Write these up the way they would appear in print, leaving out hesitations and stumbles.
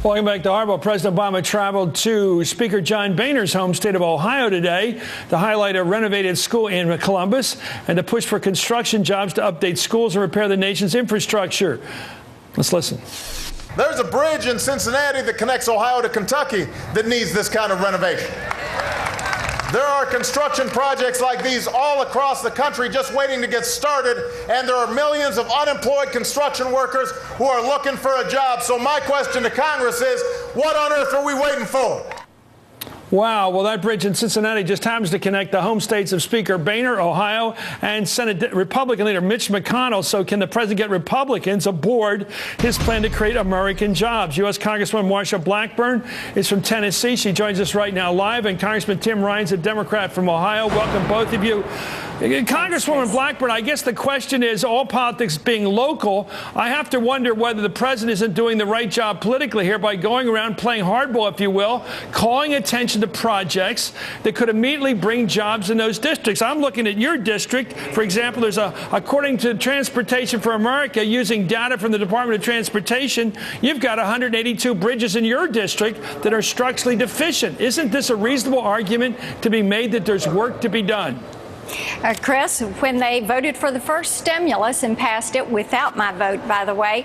Welcome back to Hardball. President Obama traveled to Speaker John Boehner's home state of Ohio today to highlight a renovated school in Columbus and to push for construction jobs to update schools and repair the nation's infrastructure. Let's listen. There's a bridge in Cincinnati that connects Ohio to Kentucky that needs this kind of renovation. There are construction projects like these all across the country just waiting to get started, and there are millions of unemployed construction workers who are looking for a job. So my question to Congress is, what on earth are we waiting for? Wow. Well, that bridge in Cincinnati just happens to connect the home states of Speaker Boehner, Ohio, and Senate Republican leader Mitch McConnell. So can the president get Republicans aboard his plan to create American jobs? U.S. Congresswoman Marsha Blackburn is from Tennessee. She joins us right now live. And Congressman Tim Ryan's a Democrat from Ohio. Welcome, both of you. Congresswoman Blackburn, I guess the question is, all politics being local, I have to wonder whether the president isn't doing the right job politically here by going around playing hardball, if you will, calling attention to projects that could immediately bring jobs in those districts. I'm looking at your district. For example, there's according to Transportation for America, using data from the Department of Transportation, you've got 182 bridges in your district that are structurally deficient. Isn't this a reasonable argument to be made that there's work to be done? Chris, when they voted for the first stimulus and passed it without my vote, by the way,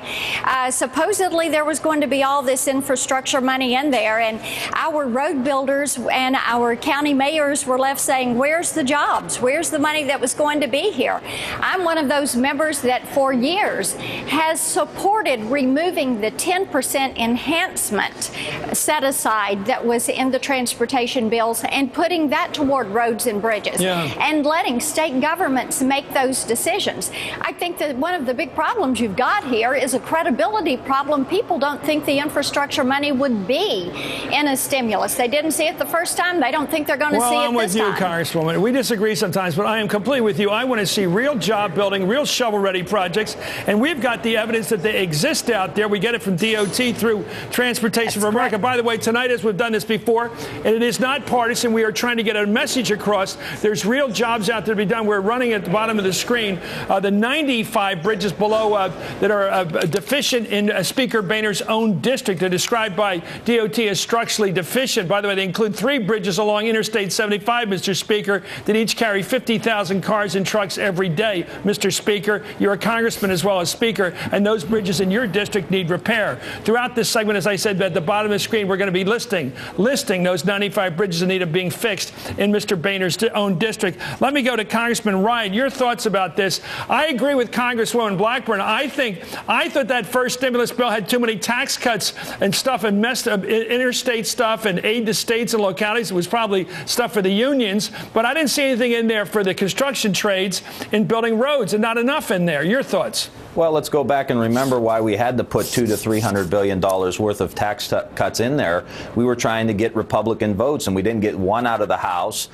supposedly there was going to be all this infrastructure money in there, and our road builders and our county mayors were left saying, where's the jobs? Where's the money that was going to be here? I'm one of those members that for years has supported removing the 10% enhancement set aside that was in the transportation bills and putting that toward roads and bridges. And letting state governments make those decisions. I think that one of the big problems you've got here is a credibility problem. People don't think the infrastructure money would be in a stimulus. They didn't see it the first time. They don't think they're going to see it this time. Well, I'm with you, Congresswoman. We disagree sometimes, but I am completely with you. I want to see real job building, real shovel-ready projects, and we've got the evidence that they exist out there. We get it from DOT through Transportation for America. By the way, tonight, as we've done this before, and it is not partisan, we are trying to get a message across. There's real jobs out there to be done. We're running at the bottom of the screen the 95 bridges below that are deficient in Speaker Boehner's own district. They're described by DOT as structurally deficient. By the way, they include 3 bridges along Interstate 75, Mr. Speaker, that each carry 50,000 cars and trucks every day. Mr. Speaker, you're a congressman as well as speaker, and those bridges in your district need repair. Throughout this segment, as I said, at the bottom of the screen, we're going to be listing those 95 bridges in need of being fixed in Mr. Boehner's own district. Let me go to Congressman Ryan. Your thoughts about this? I agree with Congresswoman Blackburn. I thought that first stimulus bill had too many tax cuts and stuff and messed up interstate stuff and aid to states and localities. It was probably stuff for the unions, but I didn't see anything in there for the construction trades in building roads, and not enough in there. Your thoughts? Well, let's go back and remember why we had to put $200 to $300 billion worth of tax cuts in there. We were trying to get Republican votes, and we didn't get one out of the House.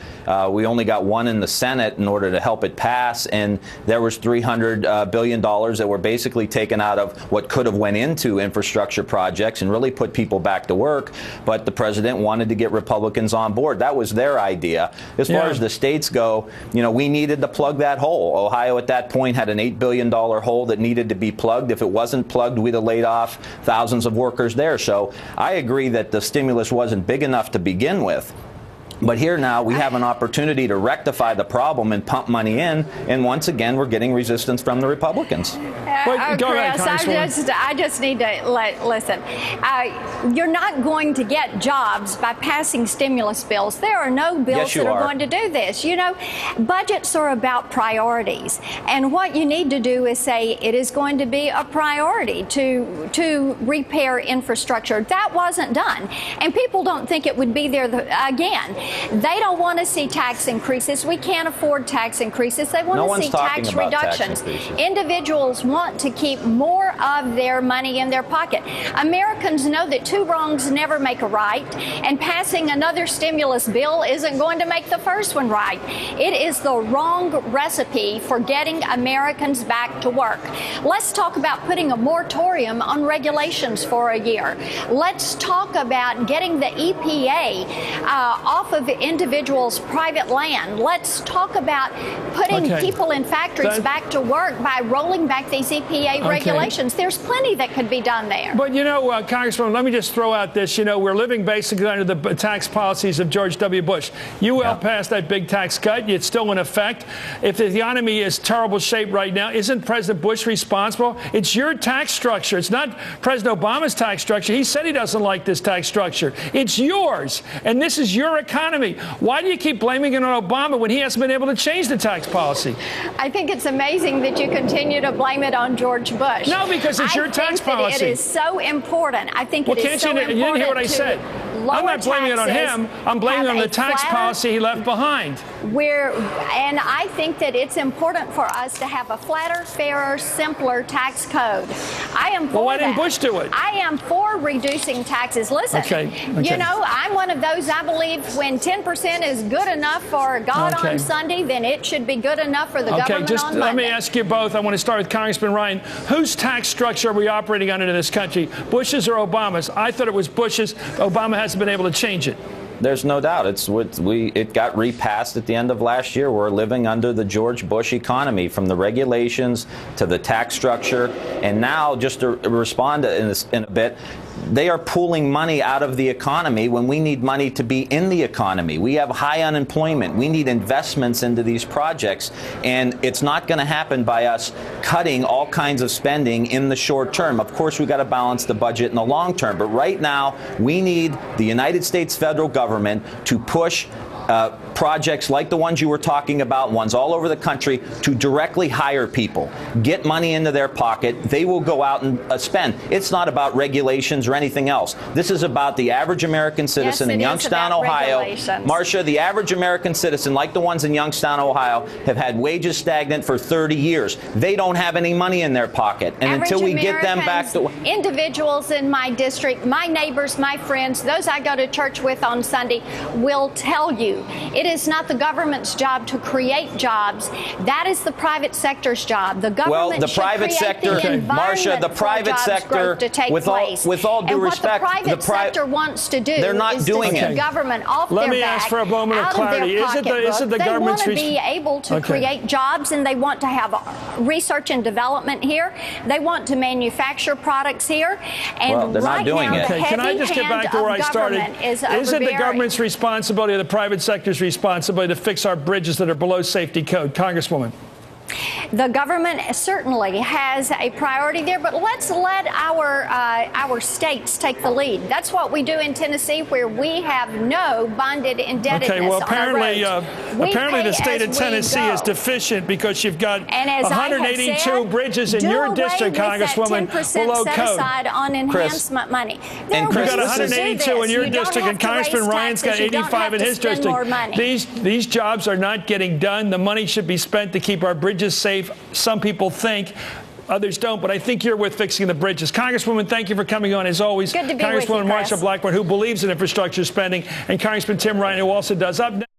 We only got one in the Senate in order to help it pass, and there was $300 billion that were basically taken out of what could have went into infrastructure projects and really put people back to work. But the president wanted to get Republicans on board. That was their idea. As far as the states go, we needed to plug that hole. Ohio at that point had an $8 billion hole that needed to be plugged. If it wasn't plugged, we'd have laid off thousands of workers there. So I agree that the stimulus wasn't big enough to begin with. But here now we have an opportunity to rectify the problem and pump money in, and once again we're getting resistance from the Republicans. Go ahead, I just need to listen. You're not going to get jobs by passing stimulus bills. There are no bills that are going to do this. Budgets are about priorities, and what you need to do is say it is going to be a priority to repair infrastructure. That wasn't done, and people don't think it would be there again. They don't want to see tax increases. We can't afford tax increases. They want to see tax reductions. Individuals want to keep more of their money in their pocket. Americans know that 2 wrongs never make a right, and passing another stimulus bill isn't going to make the first one right. It is the wrong recipe for getting Americans back to work. Let's talk about putting a moratorium on regulations for a year. Let's talk about getting the EPA off of individuals' private land. Let's talk about putting people in factories back to work by rolling back these EPA regulations. There's plenty that could be done there. But, you know, Congresswoman, let me just throw out this. You know, we're living basically under the tax policies of George W. Bush. You passed that big tax cut. It's still in effect. If the economy is terrible shape right now, isn't President Bush responsible? It's your tax structure. It's not President Obama's tax structure. He said he doesn't like this tax structure. It's yours. And this is your economy. Why do you keep blaming it on Obama when he hasn't been able to change the tax policy? I think it's amazing that you continue to blame it on George Bush. No, because it's your tax policy. It is so important. I think it is so important. You didn't hear what I said. I'm not blaming it on him. I'm blaming it on the tax policy he left behind. And I think that it's important for us to have a flatter, fairer, simpler tax code. I am for Well, why that. didn't Bush do it? I am for reducing taxes. Listen, you know, I'm one of those, I believe when 10% is good enough for God on Sunday, then it should be good enough for the government on Monday. Let me ask you both. I want to start with Congressman Ryan. Whose tax structure are we operating under in this country? Bush's or Obama's? I thought it was Bush's. Obama hasn't been able to change it. There's no doubt. It got repassed at the end of last year. We're living under the George Bush economy, from the regulations to the tax structure. And now, just to respond in a bit, they are pulling money out of the economy when we need money to be in the economy. We have high unemployment. We need investments into these projects. And it's not going to happen by us cutting all kinds of spending in the short term. Of course, we've got to balance the budget in the long term. But right now, we need the United States federal government to push projects like the ones you were talking about, ones all over the country, to directly hire people, get money into their pocket. They will go out and spend. It's not about regulations or anything else. This is about the average American citizen in Youngstown, Ohio. Marcia, the average American citizen, like the ones in Youngstown, Ohio, have had wages stagnant for 30 years. They don't have any money in their pocket. And until we get them back to... Individuals in my district, my neighbors, my friends, those I go to church with on Sunday, will tell you it is not the government's job to create jobs. That is the private sector's job. The government should create the environment the private for jobs growth to take place. With all due respect, what the private sector wants to do they're not is doing to it. see government off Let their me back, ask for a moment of clarity. Isn't the government's... They want to be able to create jobs, and they want to have research and development here. They want to manufacture products here. And they're not doing it. Can I just get back to where I started? Isn't the government's responsibility or the private sector's responsibility to fix our bridges that are below safety code? Congresswoman. The government certainly has a priority there, but let's let our states take the lead. That's what we do in Tennessee, where we have no bonded indebtedness. Okay, well, apparently the state of as Tennessee is deficient because you've got and as 182 said, bridges in your district, Congresswoman, below set code. Aside on enhancement money. And Chris, you've got 182 in your district, and Congressman Ryan's got 85 in his district. These jobs are not getting done. The money should be spent to keep our bridges safe. Some people think, others don't, but I think you're with fixing the bridges. Congresswoman, thank you for coming on, as always. Good to be Congresswoman with you, Marsha Blackburn, who believes in infrastructure spending, and Congressman Tim Ryan, who also does. Up next.